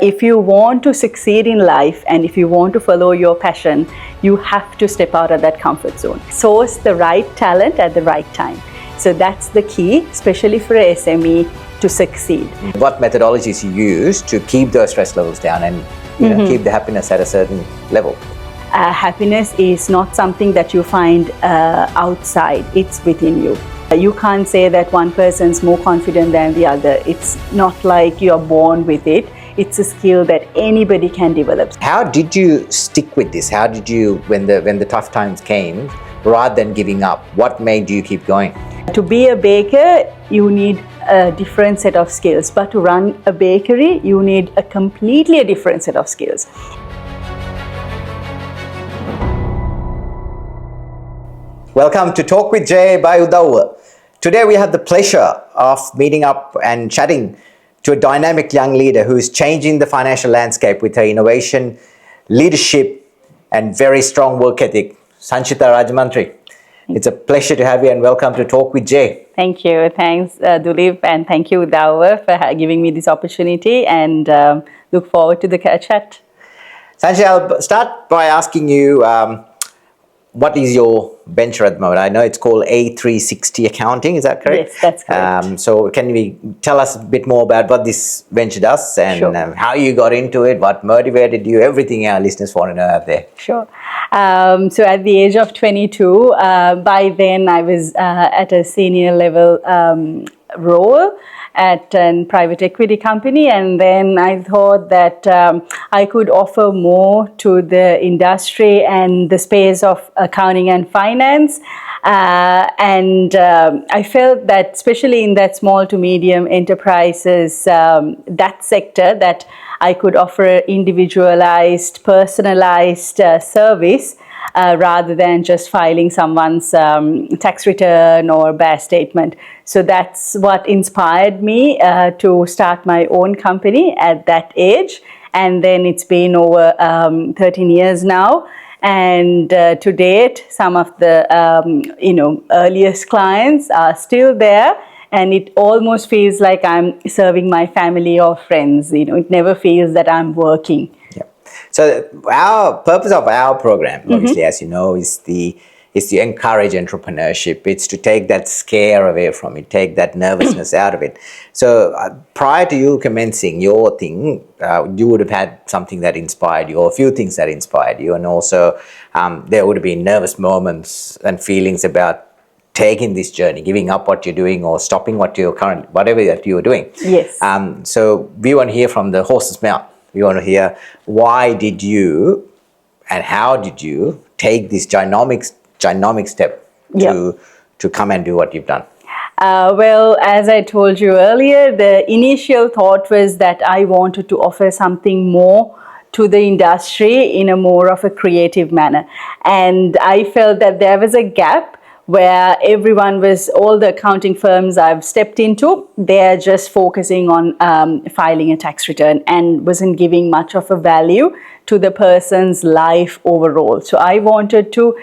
If you want to succeed in life and if you want to follow your passion, you have to step out of that comfort zone. Source the right talent at the right time. So that's the key, especially for a SME to succeed. What methodologies you use to keep those stress levels down and keep the happiness at a certain level? Happiness is not something that you find outside, it's within you. You can't say that one person's more confident than the other. It's not like you're born with it. It's a skill that anybody can develop. How did you stick with this? How did you, when the tough times came, rather than giving up, what made you keep going? To be a baker, you need a different set of skills. But to run a bakery, you need a completely different set of skills. Welcome to Talk with Jay by Udawwa. Today we have the pleasure of meeting up and chatting to a dynamic young leader who is changing the financial landscape with her innovation, leadership and very strong work ethic, Sanchi Rajamanthri. It's a pleasure to have you and welcome to Talk with Jay. Thank you. Thanks, Dulip, and thank you, Udawwa, for giving me this opportunity and look forward to the chat. Sanchi, I'll start by asking you, what is your venture at the moment? I know it's called A360 Accounting, is that correct? Yes, that's correct. So can you tell us a bit more about what this venture does and Sure. How you got into it, what motivated you, everything our listeners want to know out there? Sure. So at the age of 22, by then I was at a senior level role at a private equity company, and then I thought that I could offer more to the industry and the space of accounting and finance. And I felt that especially in that small to medium enterprises, that sector, that I could offer individualized, personalized service rather than just filing someone's tax return or BAS statement. So that's what inspired me to start my own company at that age. And then it's been over 13 years now. And to date, some of the earliest clients are still there. And it almost feels like I'm serving my family or friends. It never feels that I'm working. Yeah. So our purpose of our program, obviously, as you know, is to encourage entrepreneurship. It's to take that scare away from it, take that nervousness out of it. So prior to you commencing your thing, you would have had something that inspired you, or a few things that inspired you, and also there would have been nervous moments and feelings about taking this journey, giving up what you're doing or stopping whatever that you were doing. Yes. So we want to hear from the horse's mouth. We want to hear why did you and how did you take this dynamic step to come and do what you've done? Well, as I told you earlier, the initial thought was that I wanted to offer something more to the industry in a more of a creative manner. And I felt that there was a gap where all the accounting firms I've stepped into, they're just focusing on filing a tax return and wasn't giving much of a value to the person's life overall. So I wanted to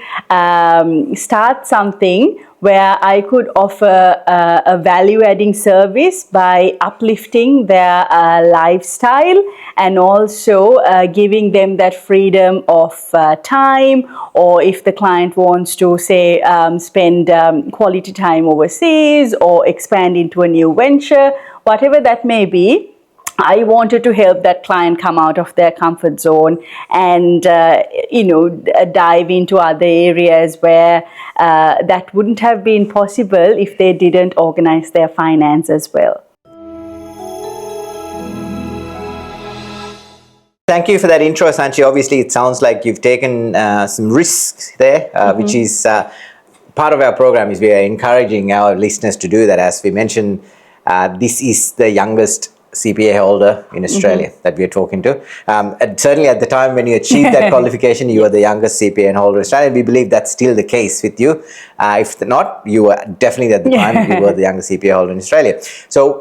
start something where I could offer a value-adding service by uplifting their lifestyle and also giving them that freedom of time, or if the client wants to, say, spend quality time overseas or expand into a new venture, whatever that may be, I wanted to help that client come out of their comfort zone and, dive into other areas where that wouldn't have been possible if they didn't organize their finance as well. Thank you for that intro, Sanchi. Obviously, it sounds like you've taken some risks there, which is part of our program. Is we are encouraging our listeners to do that. As we mentioned, this is the youngest CPA holder in Australia that we are talking to. And certainly at the time when you achieved that qualification, you were the youngest CPA holder in Australia. We believe that's still the case with you. If not, you were definitely at the time, you were the youngest CPA holder in Australia. So,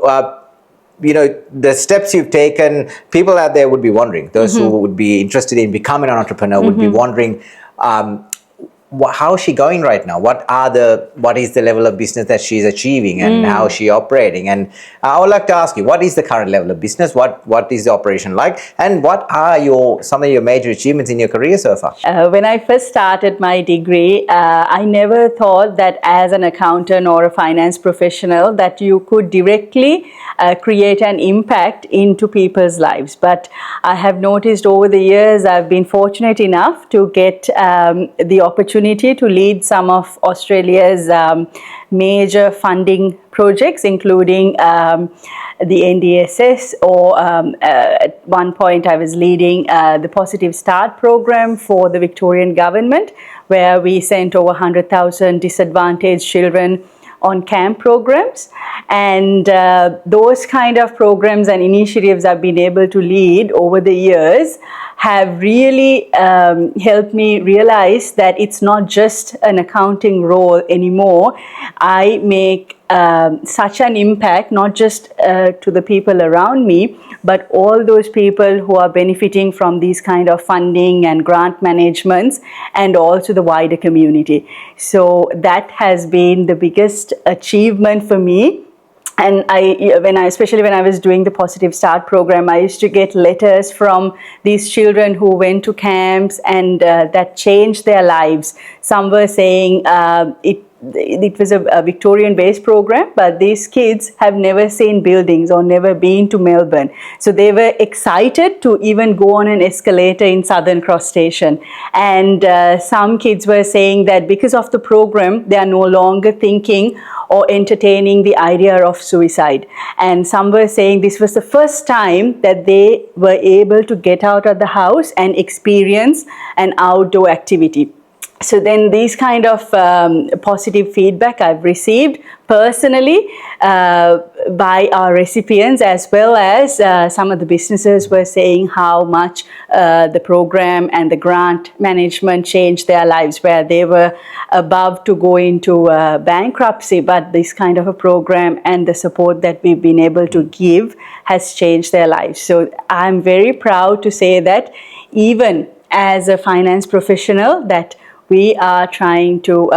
the steps you've taken, people out there would be wondering, those who would be interested in becoming an entrepreneur would be wondering, how is she going right now? What is the level of business that she's achieving, and how is she operating? And I would like to ask you, what is the current level of business? What is the operation like? And what are some of your major achievements in your career so far? When I first started my degree, I never thought that as an accountant or a finance professional that you could directly create an impact into people's lives. But I have noticed over the years, I've been fortunate enough to get the opportunity to lead some of Australia's major funding projects, including the NDSS, or at one point I was leading the Positive Start program for the Victorian government, where we sent over 100,000 disadvantaged children on camp programs. And those kind of programs and initiatives I've been able to lead over the years have really helped me realize that it's not just an accounting role anymore. I make such an impact, not just to the people around me, but all those people who are benefiting from these kind of funding and grant managements, and also the wider community. So that has been the biggest achievement for me. And especially when I was doing the Positive Start program, I used to get letters from these children who went to camps, and that changed their lives. Some were saying it was a Victorian-based program, but these kids have never seen buildings or never been to Melbourne. So they were excited to even go on an escalator in Southern Cross Station. And some kids were saying that because of the program, they are no longer thinking or entertaining the idea of suicide. And some were saying this was the first time that they were able to get out of the house and experience an outdoor activity. So then these kind of positive feedback I've received personally by our recipients, as well as some of the businesses were saying how much the program and the grant management changed their lives, where they were about to go into bankruptcy, but this kind of a program and the support that we've been able to give has changed their lives. So I'm very proud to say that even as a finance professional, that we are trying to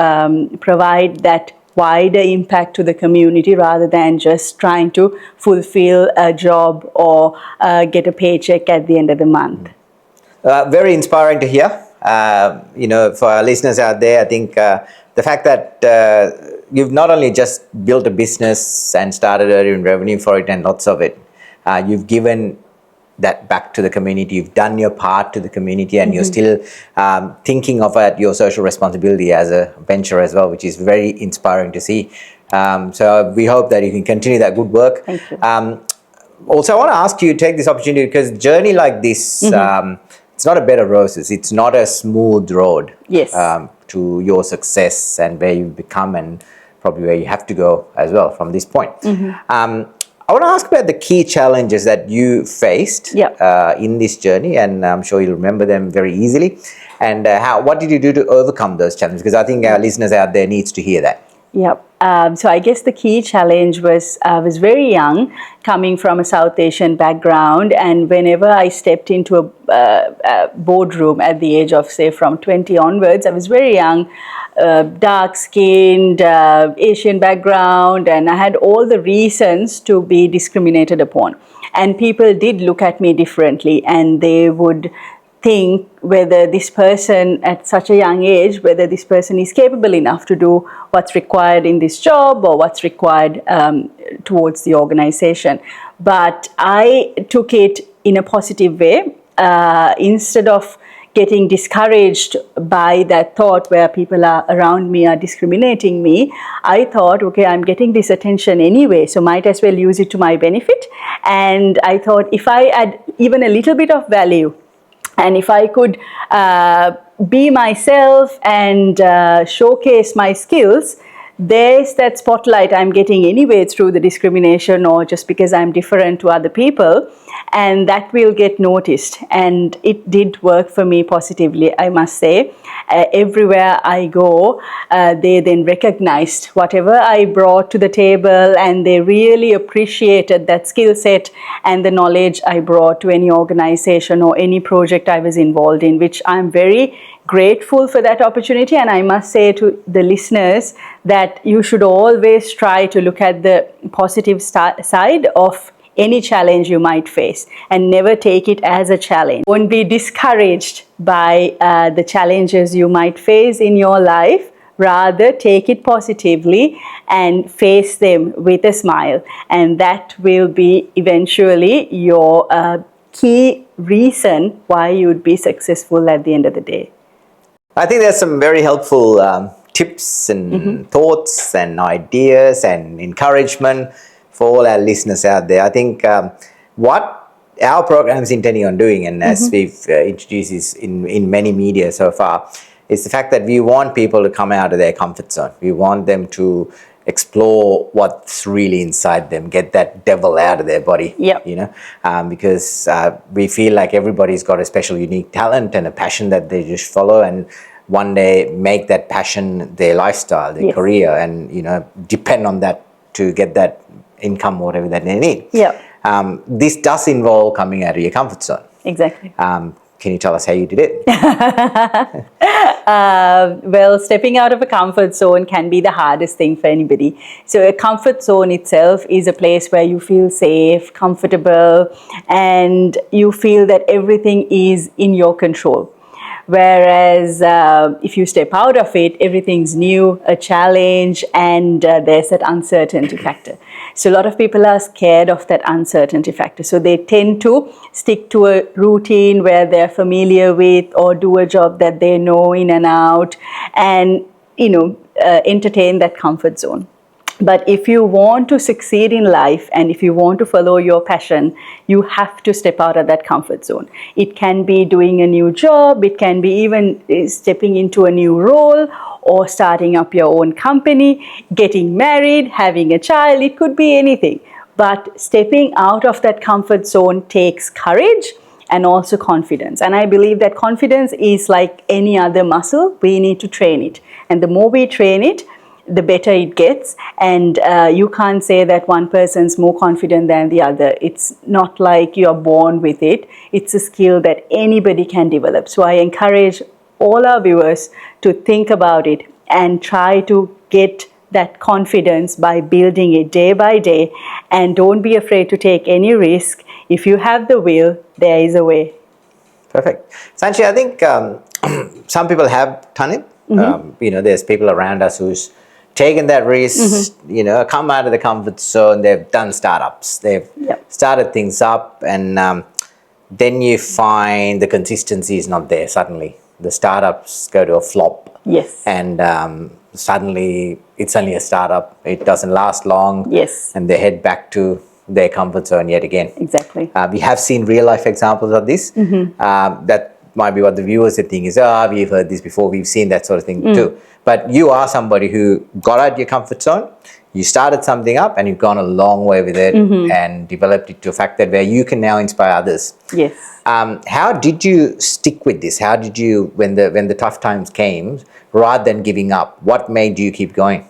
provide that wider impact to the community, rather than just trying to fulfill a job or get a paycheck at the end of the month. Very inspiring to hear. For our listeners out there, I think the fact that you've not only just built a business and started earning revenue for it and lots of it, you've given that back to the community. You've done your part to the community, and you're still thinking of your social responsibility as a venture as well, which is very inspiring to see. So we hope that you can continue that good work. Thank you. Also, I want to ask you to take this opportunity, because journey like this, it's not a bed of roses. It's not a smooth road. Yes. To your success and where you've become, and probably where you have to go as well from this point. I want to ask about the key challenges that you faced in this journey, and I'm sure you'll remember them very easily. And what did you do to overcome those challenges? Because I think our listeners out there needs to hear that. Yep. So I guess the key challenge was I was very young, coming from a South Asian background, and whenever I stepped into a boardroom at the age of, say, from 20 onwards, I was very young, dark-skinned, Asian background, and I had all the reasons to be discriminated upon. And people did look at me differently, and they would think whether this person at such a young age, whether this person is capable enough to do what's required in this job or what's required towards the organization. But I took it in a positive way. Instead of getting discouraged by that thought where people around me are discriminating me, I thought, okay, I'm getting this attention anyway, so might as well use it to my benefit. And I thought, if I add even a little bit of value, and if I could be myself and showcase my skills, there's that spotlight I'm getting anyway through the discrimination or just because I'm different to other people, and that will get noticed. And it did work for me positively, I must say. Everywhere I go, they then recognized whatever I brought to the table, and they really appreciated that skill set and the knowledge I brought to any organization or any project I was involved in, which I'm very grateful for that opportunity. And I must say to the listeners that you should always try to look at the positive side of any challenge you might face and never take it as a challenge. Don't be discouraged by the challenges you might face in your life. Rather, take it positively and face them with a smile. And that will be eventually your key reason why you would be successful at the end of the day. I think there's some very helpful tips and thoughts and ideas and encouragement for all our listeners out there. I think what our program is intending on doing, and as we've introduced is in many media so far, is the fact that we want people to come out of their comfort zone. We want them to explore what's really inside them, get that devil out of their body, because we feel like everybody's got a special, unique talent and a passion that they just follow, and one day make that passion their lifestyle, their career, and depend on that to get that income, whatever that they need. This does involve coming out of your comfort zone. Exactly. Can you tell us how you did it? Well, stepping out of a comfort zone can be the hardest thing for anybody. So a comfort zone itself is a place where you feel safe, comfortable, and you feel that everything is in your control. Whereas if you step out of it, everything's new, a challenge, and there's that uncertainty factor. So a lot of people are scared of that uncertainty factor. So they tend to stick to a routine where they're familiar with, or do a job that they know in and out, and entertain that comfort zone. But if you want to succeed in life and if you want to follow your passion, you have to step out of that comfort zone. It can be doing a new job, it can be even stepping into a new role, or starting up your own company, getting married, having a child, it could be anything. But stepping out of that comfort zone takes courage and also confidence. And I believe that confidence is like any other muscle, we need to train it. And the more we train it, the better it gets, and you can't say that one person's more confident than the other. It's not like you're born with it. It's a skill that anybody can develop. So I encourage all our viewers to think about it and try to get that confidence by building it day by day, and don't be afraid to take any risk. If you have the will, there is a way. Perfect. Sanchi, I think some people have done it. There's people around us who's taken that risk, come out of the comfort zone. They've done startups. They've started things up, and then you find the consistency is not there. Suddenly, the startups go to a flop. Yes. And suddenly, it's only a startup. It doesn't last long. Yes. And they head back to their comfort zone yet again. Exactly. We have seen real life examples of this. That might be what the viewers are thinking is, we've heard this before, we've seen that sort of thing too. But you are somebody who got out your comfort zone, you started something up, and you've gone a long way with it and developed it to a fact that where you can now inspire others. Yes. How did you stick with this? How did you, when the tough times came, rather than giving up, what made you keep going?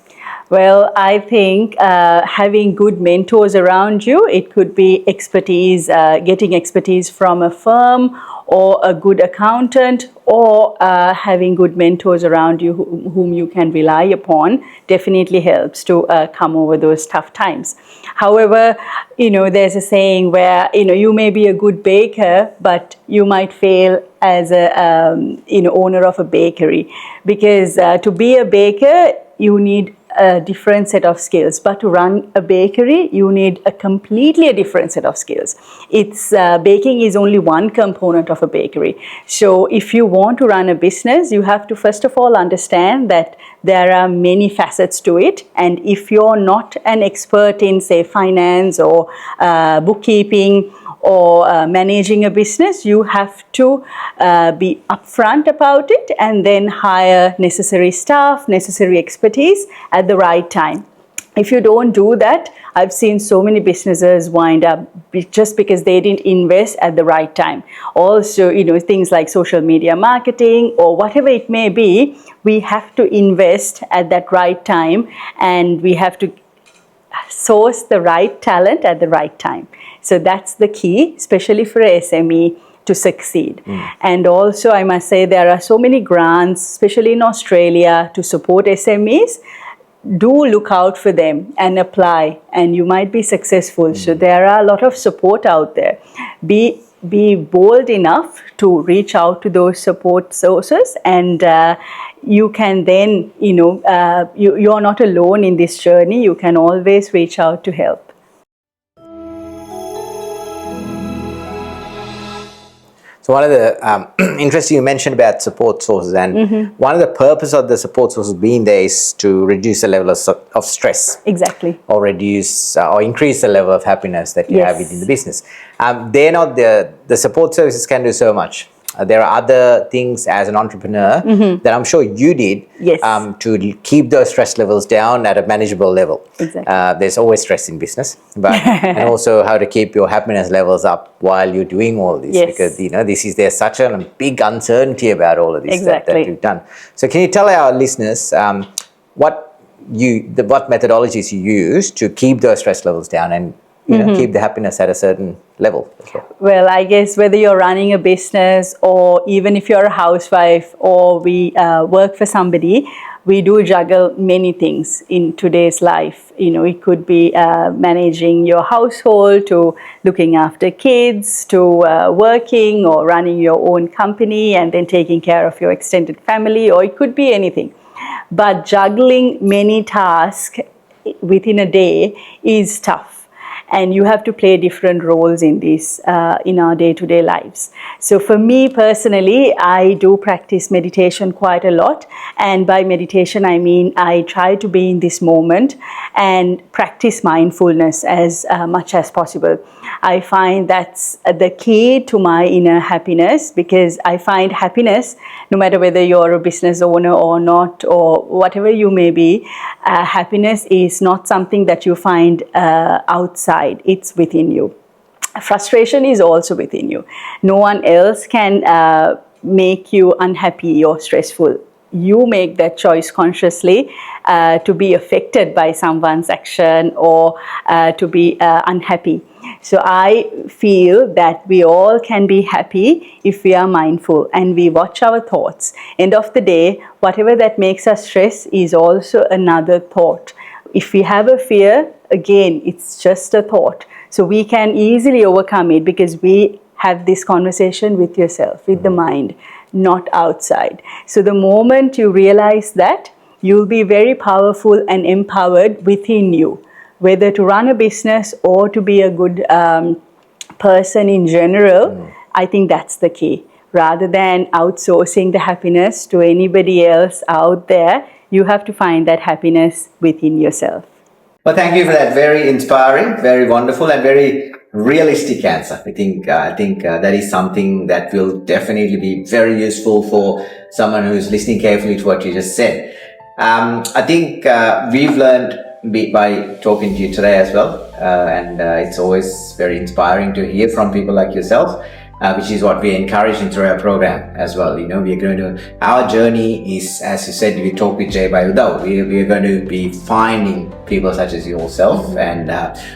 Well, I think having good mentors around you, it could be expertise, getting expertise from a firm or a good accountant, or having good mentors around you whom you can rely upon, definitely helps to come over those tough times. However, there's a saying where, you may be a good baker, but you might fail as a, owner of a bakery, because to be a baker, you need a different set of skills, but to run a bakery, you need a completely different set of skills. It's baking is only one component of a bakery. So if you want to run a business, you have to first of all understand that there are many facets to it, and if you're not an expert in, say, finance or bookkeeping or managing a business, you have to be upfront about it and then hire necessary staff, necessary expertise at the right time. If you don't do that, I've seen so many businesses wind up just because they didn't invest at the right time. Also, things like social media marketing or whatever it may be, we have to invest at that right time, and we have to source the right talent at the right time. So that's the key, especially for a SME to succeed. And also, I must say, there are so many grants, especially in Australia, to support SMEs. Do look out for them and apply, and you might be successful. So there are a lot of support out there. Be bold enough to reach out to those support sources, and you can then, you're not alone in this journey. You can always reach out to help. So one of the interesting, you mentioned about support sources, and one of the purpose of the support sources being there is to reduce the level of stress. Exactly. Or reduce or increase the level of happiness that you have within the business. They're not the support services can do so much. There are other things as an entrepreneur that I'm sure you did to keep those stress levels down at a manageable level. Exactly. There's always stress in business, but and also how to keep your happiness levels up while you're doing all this, because there's such a big uncertainty about all of this that you've done. So can you tell our listeners what methodologies you use to keep those stress levels down and keep the happiness at a certain level? Well, I guess whether you're running a business or even if you're a housewife or we work for somebody, we do juggle many things in today's life. It could be managing your household, to looking after kids, to working or running your own company and then taking care of your extended family, or it could be anything. But juggling many tasks within a day is tough. And you have to play different roles in this, in our day-to-day lives. So for me personally, I do practice meditation quite a lot. And by meditation, I mean I try to be in this moment and practice mindfulness as much as possible. I find that's the key to my inner happiness, because I find happiness, no matter whether you're a business owner or not, or whatever you may be, happiness is not something that you find outside. It's within you. Frustration is also within you. No one else can make you unhappy or stressful. You make that choice consciously to be affected by someone's action or to be unhappy. So I feel that we all can be happy if we are mindful and we watch our thoughts. End of the day, whatever that makes us stress is also another thought. If we have a fear, again, it's just a thought. So we can easily overcome it because we have this conversation with yourself, with the mind, not outside. So the moment you realize that, you'll be very powerful and empowered within you, whether to run a business or to be a good person in general. I think that's the key. Rather than outsourcing the happiness to anybody else out there, you have to find that happiness within yourself. Well, thank you for that very inspiring, very wonderful, and very realistic answer. I think that is something that will definitely be very useful for someone who's listening carefully to what you just said. I think we've learned by talking to you today as well, and it's always very inspiring to hear from people like yourself. Which is what we're encouraging through our program as well. Our journey is, as you said, we talk with Jay by Udawwa. We are going to be finding people such as yourself and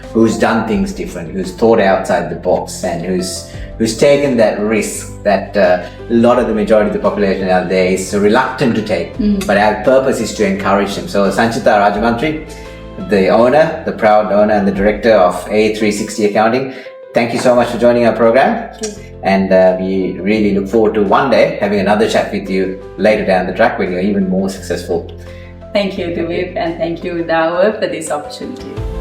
who's done things different, who's thought outside the box, and who's taken that risk that a lot of the majority of the population out there is reluctant to take. But our purpose is to encourage them. So Sanchi Rajamanthri, the proud owner and the director of A360 Accounting, thank you so much for joining our program. And we really look forward to one day having another chat with you later down the track when you're even more successful. Thank you, Divip, and thank you, Udawwa, for this opportunity.